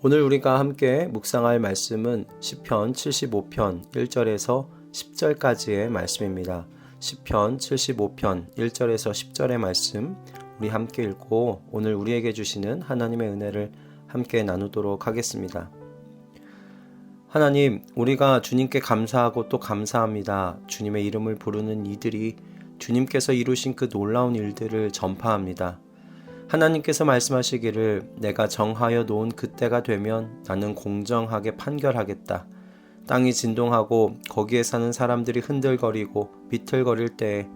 오늘 우리가 함께 묵상할 말씀은 시편 75편 1절에서 10절까지의 말씀입니다. 시편 75편 1절에서 10절의 말씀 우리 함께 읽고 오늘 우리에게 주시는 하나님의 은혜를 함께 나누도록 하겠습니다. 하나님, 우리가 주님께 감사하고 또 감사합니다. 주님의 이름을 부르는 이들이 주님께서 이루신 그 놀라운 일들을 전파합니다. 하나님께서 말씀하시기를 내가 정하여 놓은 그때가 되면 나는 공정하게 판결하겠다. 땅이 진동하고 거기에 사는 사람들이 흔들거리고 비틀거릴 때에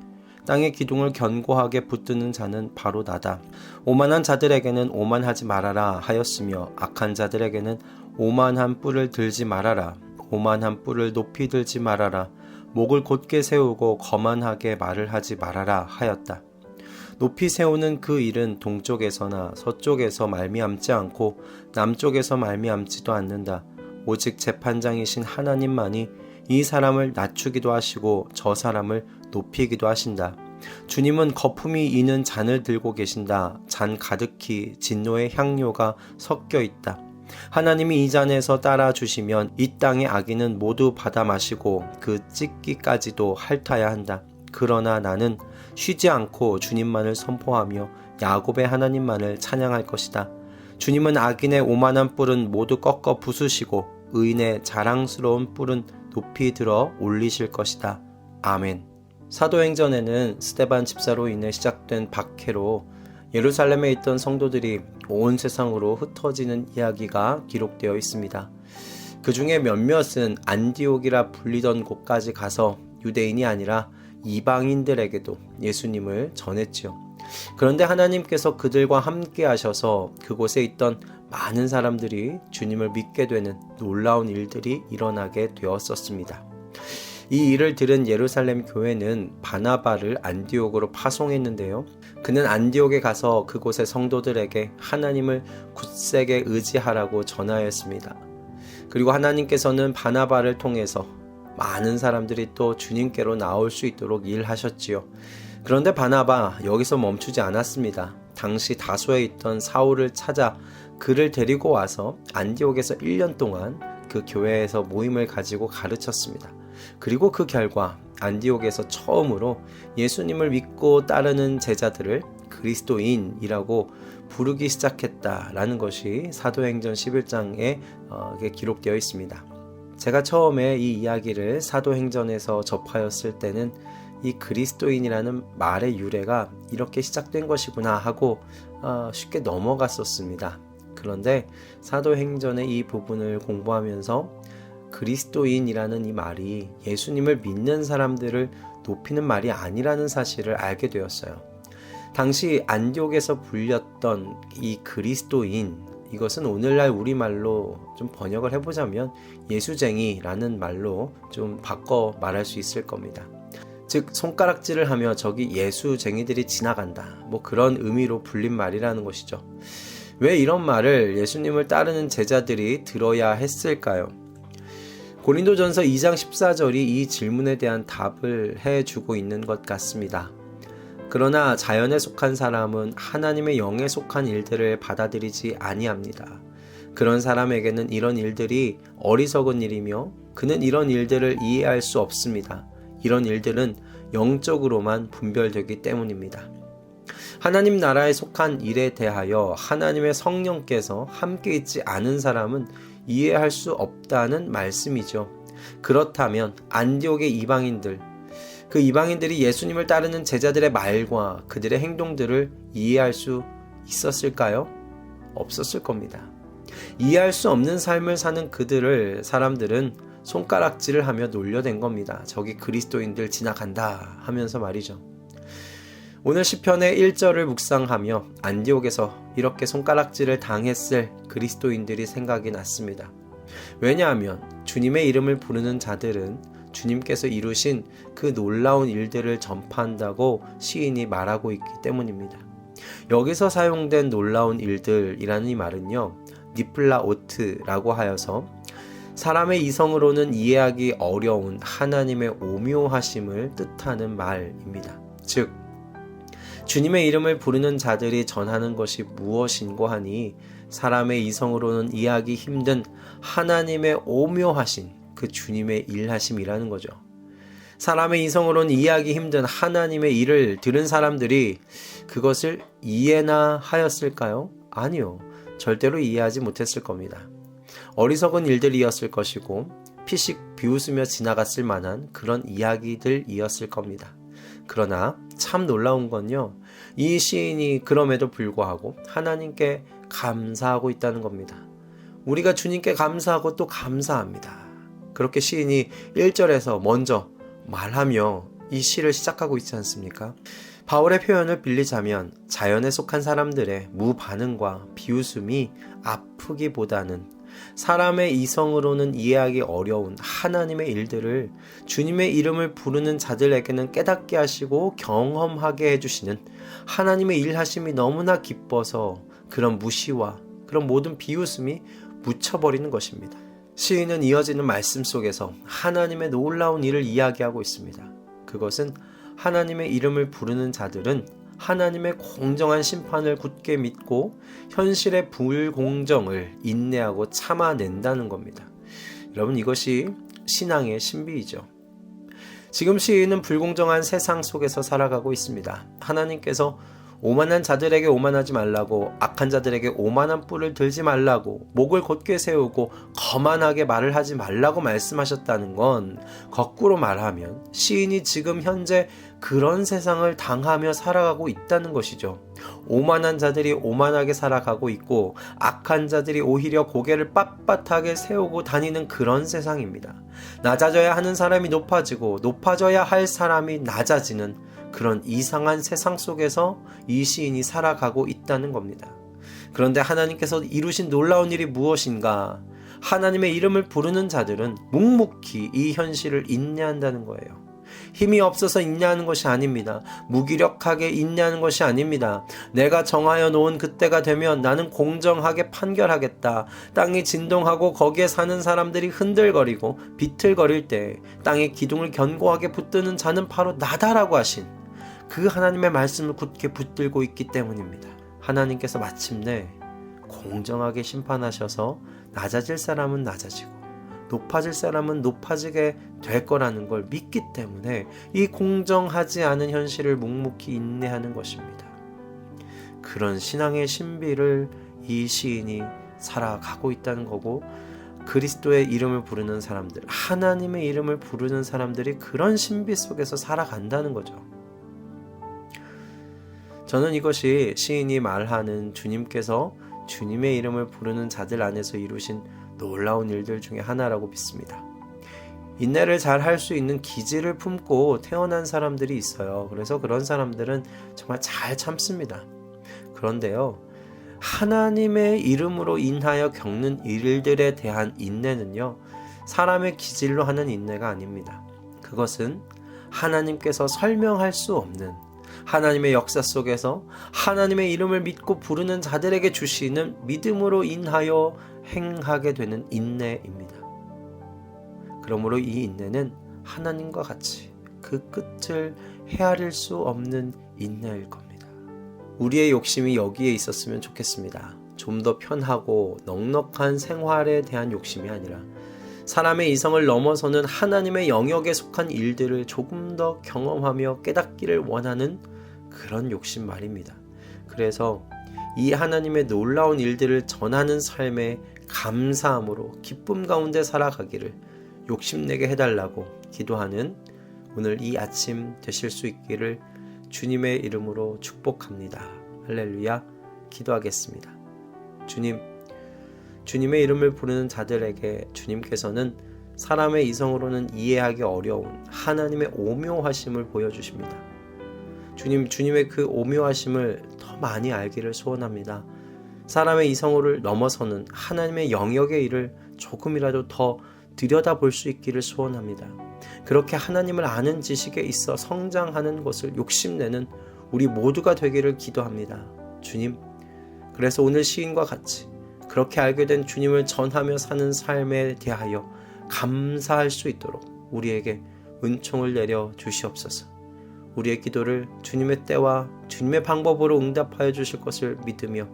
땅의 기둥을 견고하게 붙드는 자는 바로 나다. 오만한 자들에게는 오만하지 말아라 하였으며 악한 자들에게는 오만한 뿔을 들지 말아라. 오만한 뿔을 높이 들지 말아라. 목을 곧게 세우고 거만하게 말을 하지 말아라 하였다. 높이 세우는 그 일은 동쪽에서나 서쪽에서 말미암지 않고 남쪽에서 말미암지도 않는다. 오직 재판장이신 하나님만이 이 사람을 낮추기도 하시고 저 사람을 높이기도 하신다. 주님은 거품이 이는 잔을 들고 계신다. 잔 가득히 진노의 향료가 섞여 있다. 하나님이 이 잔에서 따라 주시면 이 땅의 악인은 모두 받아 마시고 그 찢기까지도 핥아야 한다. 그러나 나는 쉬지 않고 주님만을 선포하며 야곱의 하나님만을 찬양할 것이다. 주님은 악인의 오만한 뿔은 모두 꺾어 부수시고 의인의 자랑스러운 뿔은 높이 들어 올리실 것이다. 아멘. 사도행전에는 스데반 집사로 인해 시작된 박해로 예루살렘에 있던 성도들이 온 세상으로 흩어지는 이야기가 기록되어 있습니다. 그 중에 몇몇은 안디옥이라 불리던 곳까지 가서 유대인이 아니라 이방인들에게도 예수님을 전했지요. 그런데 하나님께서 그들과 함께 하셔서 그곳에 있던 많은 사람들이 주님을 믿게 되는 놀라운 일들이 일어나게 되었었습니다. 이 일을 들은 예루살렘 교회는 바나바를 안디옥으로 파송했는데요. 그는 안디옥에 가서 그곳의 성도들에게 하나님을 굳세게 의지하라고 전하였습니다. 그리고 하나님께서는 바나바를 통해서 많은 사람들이 또 주님께로 나올 수 있도록 일하셨지요. 그런데 바나바 여기서 멈추지 않았습니다. 당시 다소에 있던 사울을 찾아 그를 데리고 와서 안디옥에서 1년 동안 그 교회에서 모임을 가지고 가르쳤습니다. 그리고 그 결과 안디옥에서 처음으로 예수님을 믿고 따르는 제자들을 그리스도인이라고 부르기 시작했다라는 것이 사도행전 11장에 기록되어 있습니다. 제가 처음에 이 이야기를 사도행전에서 접하였을 때는 이 그리스도인이라는 말의 유래가 이렇게 시작된 것이구나 하고 쉽게 넘어갔었습니다. 그런데 사도행전의 이 부분을 공부하면서 그리스도인이라는 이 말이 예수님을 믿는 사람들을 높이는 말이 아니라는 사실을 알게 되었어요. 당시 안디옥에서 불렸던 이 그리스도인, 이것은 오늘날 우리말로 좀 번역을 해보자면 예수쟁이라는 말로 좀 바꿔 말할 수 있을 겁니다. 즉 손가락질을 하며 저기 예수쟁이들이 지나간다, 뭐 그런 의미로 불린 말이라는 것이죠. 왜 이런 말을 예수님을 따르는 제자들이 들어야 했을까요? 고린도전서 2장 14절이 이 질문에 대한 답을 해주고 있는 것 같습니다. 그러나 자연에 속한 사람은 하나님의 영에 속한 일들을 받아들이지 아니합니다. 그런 사람에게는 이런 일들이 어리석은 일이며 그는 이런 일들을 이해할 수 없습니다. 이런 일들은 영적으로만 분별되기 때문입니다. 하나님 나라에 속한 일에 대하여 하나님의 성령께서 함께 있지 않은 사람은 이해할 수 없다는 말씀이죠. 그렇다면 안디옥의 이방인들, 그 이방인들이 예수님을 따르는 제자들의 말과 그들의 행동들을 이해할 수 있었을까요? 없었을 겁니다. 이해할 수 없는 삶을 사는 사람들은 손가락질을 하며 놀려댄 겁니다. 저기 그리스도인들 지나간다 하면서 말이죠. 오늘 시편의 1절을 묵상하며 안디옥에서 이렇게 손가락질을 당했을 그리스도인들이 생각이 났습니다. 왜냐하면 주님의 이름을 부르는 자들은 주님께서 이루신 그 놀라운 일들을 전파한다고 시인이 말하고 있기 때문입니다. 여기서 사용된 놀라운 일들이라는 이 말은요, 니플라오트라고 하여서 사람의 이성으로는 이해하기 어려운 하나님의 오묘하심을 뜻하는 말입니다. 즉 주님의 이름을 부르는 자들이 전하는 것이 무엇인고 하니 사람의 이성으로는 이해하기 힘든 하나님의 오묘하신 그 주님의 일하심이라는 거죠. 사람의 이성으로는 이해하기 힘든 하나님의 일을 들은 사람들이 그것을 이해나 하였을까요? 아니요. 절대로 이해하지 못했을 겁니다. 어리석은 일들이었을 것이고 피식 비웃으며 지나갔을 만한 그런 이야기들이었을 겁니다. 그러나 참 놀라운 건요, 이 시인이 그럼에도 불구하고 하나님께 감사하고 있다는 겁니다. 우리가 주님께 감사하고 또 감사합니다. 그렇게 시인이 1절에서 먼저 말하며 이 시를 시작하고 있지 않습니까? 바울의 표현을 빌리자면 자연에 속한 사람들의 무반응과 비웃음이 아프기보다는 사람의 이성으로는 이해하기 어려운 하나님의 일들을 주님의 이름을 부르는 자들에게는 깨닫게 하시고 경험하게 해주시는 하나님의 일하심이 너무나 기뻐서 그런 무시와 그런 모든 비웃음이 묻혀버리는 것입니다. 시인은 이어지는 말씀 속에서 하나님의 놀라운 일을 이야기하고 있습니다. 그것은 하나님의 이름을 부르는 자들은 하나님의 공정한 심판을 굳게 믿고 현실의 불공정을 인내하고 참아낸다는 겁니다. 여러분, 이것이 신앙의 신비이죠. 지금 시인은 불공정한 세상 속에서 살아가고 있습니다. 하나님께서 오만한 자들에게 오만하지 말라고, 악한 자들에게 오만한 뿔을 들지 말라고, 목을 곧게 세우고 거만하게 말을 하지 말라고 말씀하셨다는 건 거꾸로 말하면 시인이 지금 현재 그런 세상을 당하며 살아가고 있다는 것이죠. 오만한 자들이 오만하게 살아가고 있고 악한 자들이 오히려 고개를 빳빳하게 세우고 다니는 그런 세상입니다. 낮아져야 하는 사람이 높아지고 높아져야 할 사람이 낮아지는 그런 이상한 세상 속에서 이 시인이 살아가고 있다는 겁니다. 그런데 하나님께서 이루신 놀라운 일이 무엇인가? 하나님의 이름을 부르는 자들은 묵묵히 이 현실을 인내한다는 거예요. 힘이 없어서 인내하는 것이 아닙니다. 무기력하게 인내하는 것이 아닙니다. 내가 정하여 놓은 그때가 되면 나는 공정하게 판결하겠다. 땅이 진동하고 거기에 사는 사람들이 흔들거리고 비틀거릴 때 땅의 기둥을 견고하게 붙드는 자는 바로 나다라고 하신 그 하나님의 말씀을 굳게 붙들고 있기 때문입니다. 하나님께서 마침내 공정하게 심판하셔서 낮아질 사람은 낮아지고 높아질 사람은 높아지게 될 거라는 걸 믿기 때문에 이 공정하지 않은 현실을 묵묵히 인내하는 것입니다. 그런 신앙의 신비를 이 시인이 살아가고 있다는 거고, 그리스도의 이름을 부르는 사람들, 하나님의 이름을 부르는 사람들이 그런 신비 속에서 살아간다는 거죠. 저는 이것이 시인이 말하는 주님께서 주님의 이름을 부르는 자들 안에서 이루신 놀라운 일들 중에 하나라고 믿습니다. 인내를 잘 할 수 있는 기질을 품고 태어난 사람들이 있어요. 그래서 그런 사람들은 정말 잘 참습니다. 그런데요, 하나님의 이름으로 인하여 겪는 일들에 대한 인내는요, 사람의 기질로 하는 인내가 아닙니다. 그것은 하나님께서 설명할 수 없는 하나님의 역사 속에서 하나님의 이름을 믿고 부르는 자들에게 주시는 믿음으로 인하여 행하게 되는 인내입니다. 그러므로 이 인내는 하나님과 같이 그 끝을 헤아릴 수 없는 인내일 겁니다. 우리의 욕심이 여기에 있었으면 좋겠습니다. 좀 더 편하고 넉넉한 생활에 대한 욕심이 아니라 사람의 이성을 넘어서는 하나님의 영역에 속한 일들을 조금 더 경험하며 깨닫기를 원하는 그런 욕심 말입니다. 그래서 이 하나님의 놀라운 일들을 전하는 삶에 감사함으로 기쁨 가운데 살아가기를 욕심내게 해달라고 기도하는 오늘 이 아침 되실 수 있기를 주님의 이름으로 축복합니다. 할렐루야. 기도하겠습니다. 주님, 주님의 이름을 부르는 자들에게 주님께서는 사람의 이성으로는 이해하기 어려운 하나님의 오묘하심을 보여주십니다. 주님, 주님의 그 오묘하심을 더 많이 알기를 소원합니다. 사람의 이성을 넘어서는 하나님의 영역의 일을 조금이라도 더 들여다볼 수 있기를 소원합니다. 그렇게 하나님을 아는 지식에 있어 성장하는 것을 욕심내는 우리 모두가 되기를 기도합니다. 주님, 그래서 오늘 시인과 같이 그렇게 알게 된 주님을 전하며 사는 삶에 대하여 감사할 수 있도록 우리에게 은총을 내려 주시옵소서. 우리의 기도를 주님의 때와 주님 주님의 방법으로 응답하여 주실 것을 믿으며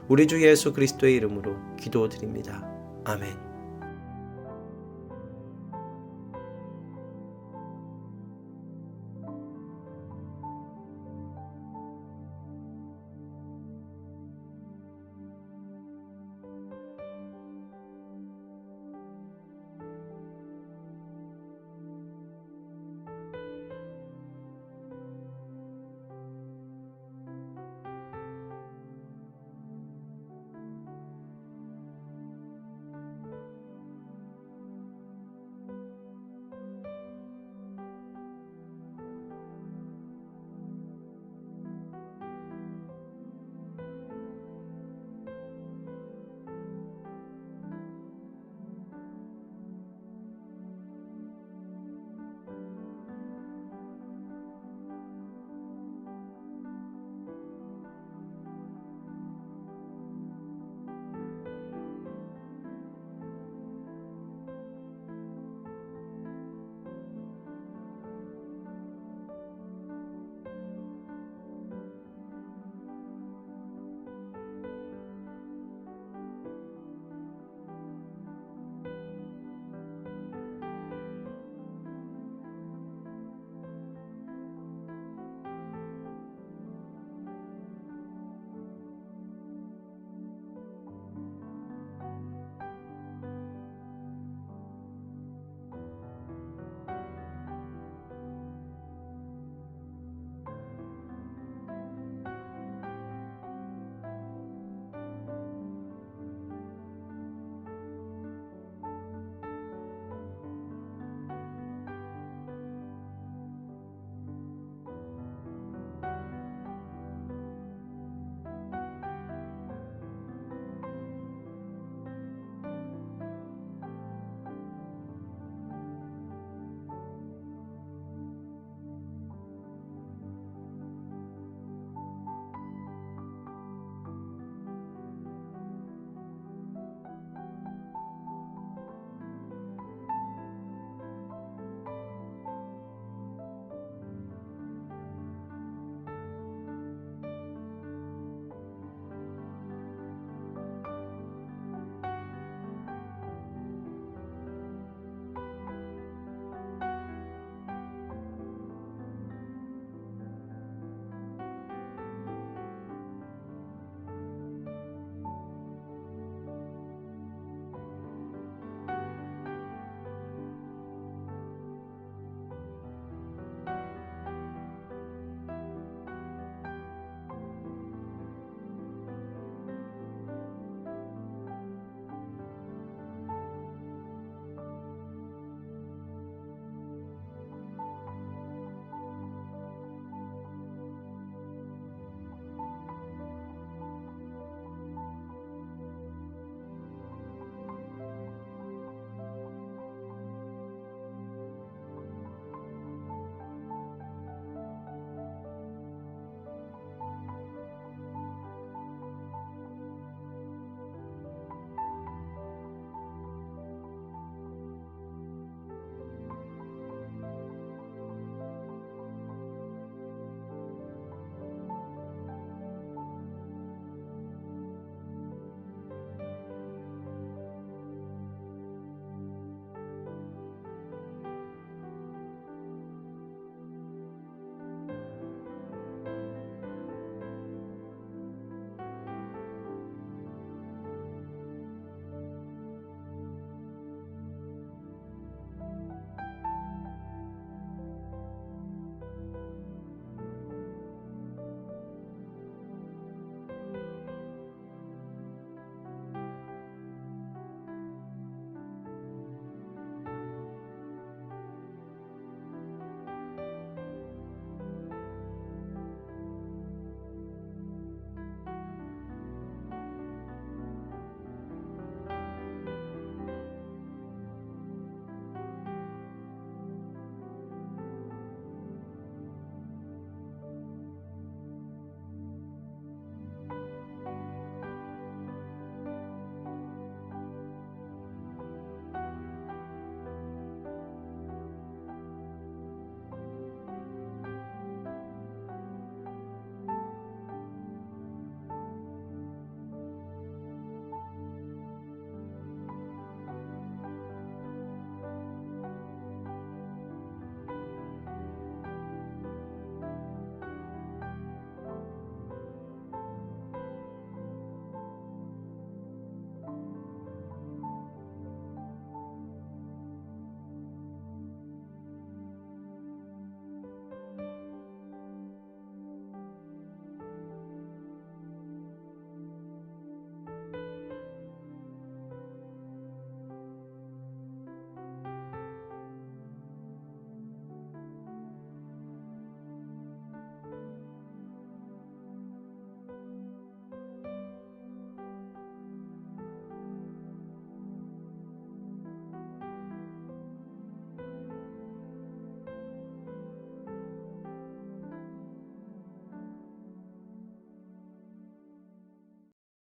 우리 주 예수 그리스도의 이름으로 기도드립니다. 아멘.